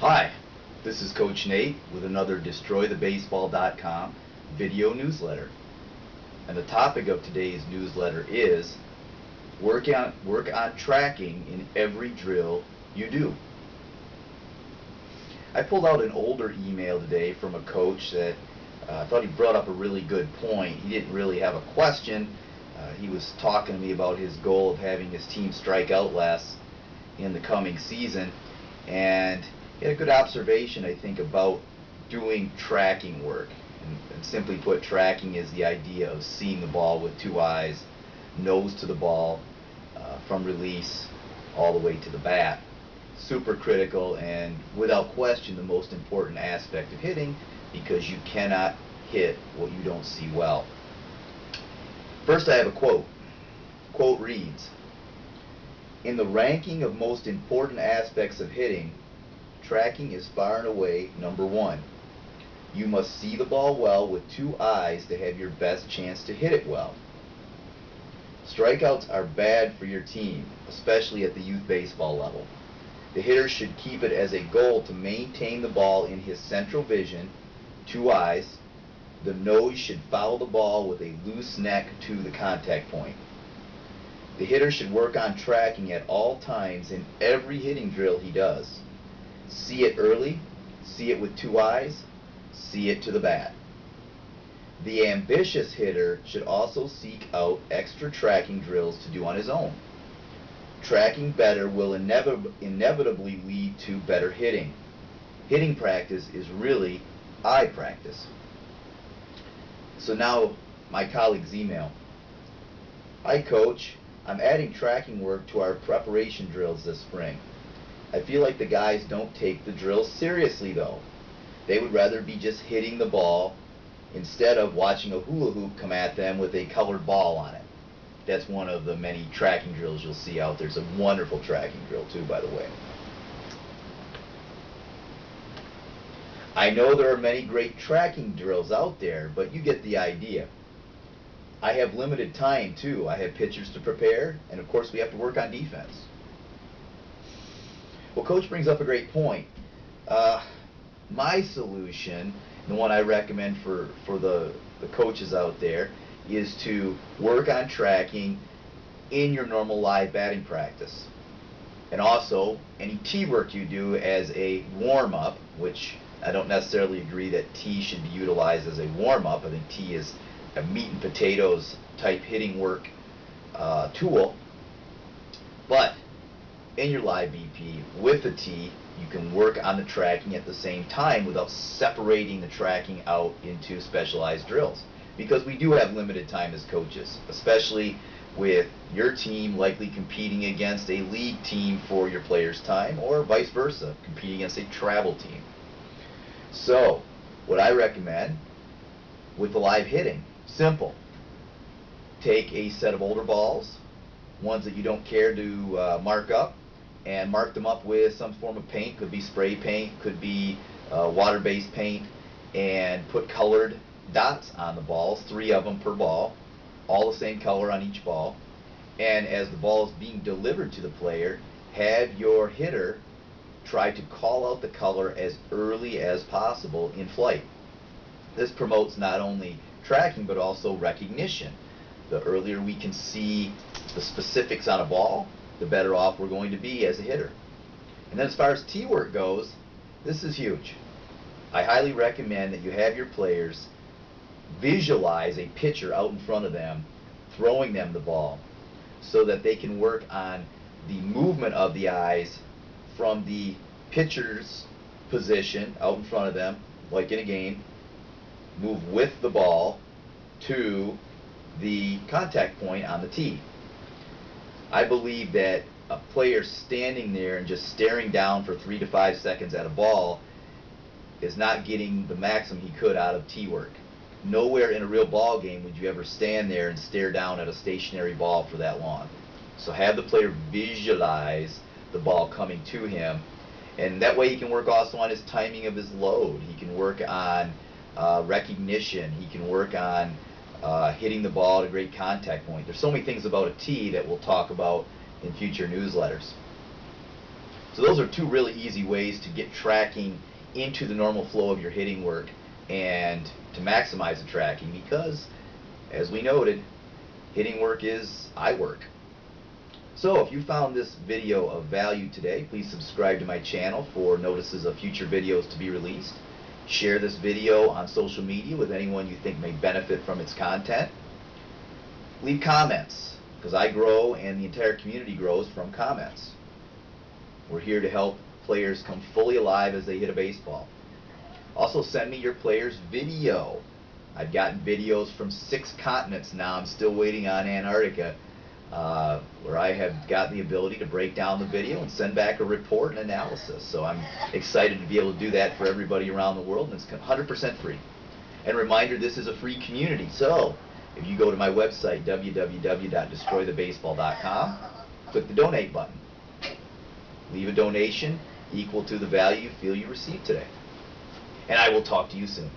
Hi, this is Coach Nate with another DestroyTheBaseball.com video newsletter. And the topic of today's newsletter is work on tracking in every drill you do. I pulled out an older email today from a coach that I thought he brought up a really good point. He didn't really have a question. He was talking to me about his goal of having his team strike out less in the coming season, and he had a good observation, I think, about doing tracking work. And simply put, tracking is the idea of seeing the ball with two eyes, nose to the ball, from release all the way to the bat. Super critical and without question the most important aspect of hitting, because you cannot hit what you don't see well. First, I have a quote. The quote reads, "In the ranking of most important aspects of hitting, tracking is far and away number one. You must see the ball well with two eyes to have your best chance to hit it well. Strikeouts are bad for your team, especially at the youth baseball level. The hitter should keep it as a goal to maintain the ball in his central vision, two eyes. The nose should follow the ball with a loose neck to the contact point. The hitter should work on tracking at all times in every hitting drill he does. See it early, see it with two eyes, see it to the bat. The ambitious hitter should also seek out extra tracking drills to do on his own. Tracking better will inevitably lead to better hitting. Hitting practice is really eye practice." So now my colleague's email. "Hi Coach, I'm adding tracking work to our preparation drills this spring. I feel like the guys don't take the drills seriously though. They would rather be just hitting the ball instead of watching a hula hoop come at them with a colored ball on it." That's one of the many tracking drills you'll see out there. It's a wonderful tracking drill too, by the way. "I know there are many great tracking drills out there, but you get the idea. I have limited time too. I have pitchers to prepare, and of course we have to work on defense." Well, Coach brings up a great point. My solution, the one I recommend for the coaches out there, is to work on tracking in your normal live batting practice. And also, any tee work you do as a warm-up, which I don't necessarily agree that tee should be utilized as a warm-up. I think tee is a meat and potatoes type hitting work tool. But in your live BP with the tee, you can work on the tracking at the same time without separating the tracking out into specialized drills. Because we do have limited time as coaches, especially with your team likely competing against a league team for your players' time, or vice versa, competing against a travel team. So, what I recommend with the live hitting, simple. Take a set of older balls, ones that you don't care to mark up, and mark them up with some form of paint. Could be spray paint, could be water-based paint, and put colored dots on the balls, 3 of them per ball, all the same color on each ball. And as the ball is being delivered to the player, have your hitter try to call out the color as early as possible in flight. This promotes not only tracking but also recognition. The earlier we can see the specifics on a ball, the better off we're going to be as a hitter. And then as far as tee work goes, this is huge. I highly recommend that you have your players visualize a pitcher out in front of them throwing them the ball, so that they can work on the movement of the eyes from the pitcher's position out in front of them, like in a game, move with the ball to the contact point on the tee. I believe that a player standing there and just staring down for 3 to 5 seconds at a ball is not getting the maximum he could out of tee work. Nowhere in a real ball game would you ever stand there and stare down at a stationary ball for that long. So have the player visualize the ball coming to him, and that way he can work also on his timing of his load. He can work on recognition. He can work on hitting the ball at a great contact point. There's so many things about a tee that we'll talk about in future newsletters. So those are two really easy ways to get tracking into the normal flow of your hitting work and to maximize the tracking, because, as we noted, hitting work is eye work. So if you found this video of value today, please subscribe to my channel for notices of future videos to be released. Share this video on social media with anyone you think may benefit from its content. Leave comments, because I grow and the entire community grows from comments. We're here to help players come fully alive as they hit a baseball. Also, send me your players' video. I've gotten videos from 6 continents now. I'm still waiting on Antarctica, where I have got the ability to break down the video and send back a report and analysis. So I'm excited to be able to do that for everybody around the world, and it's 100% free. And reminder, this is a free community. So if you go to my website, www.destroythebaseball.com, click the donate button. Leave a donation equal to the value you feel you received today. And I will talk to you soon.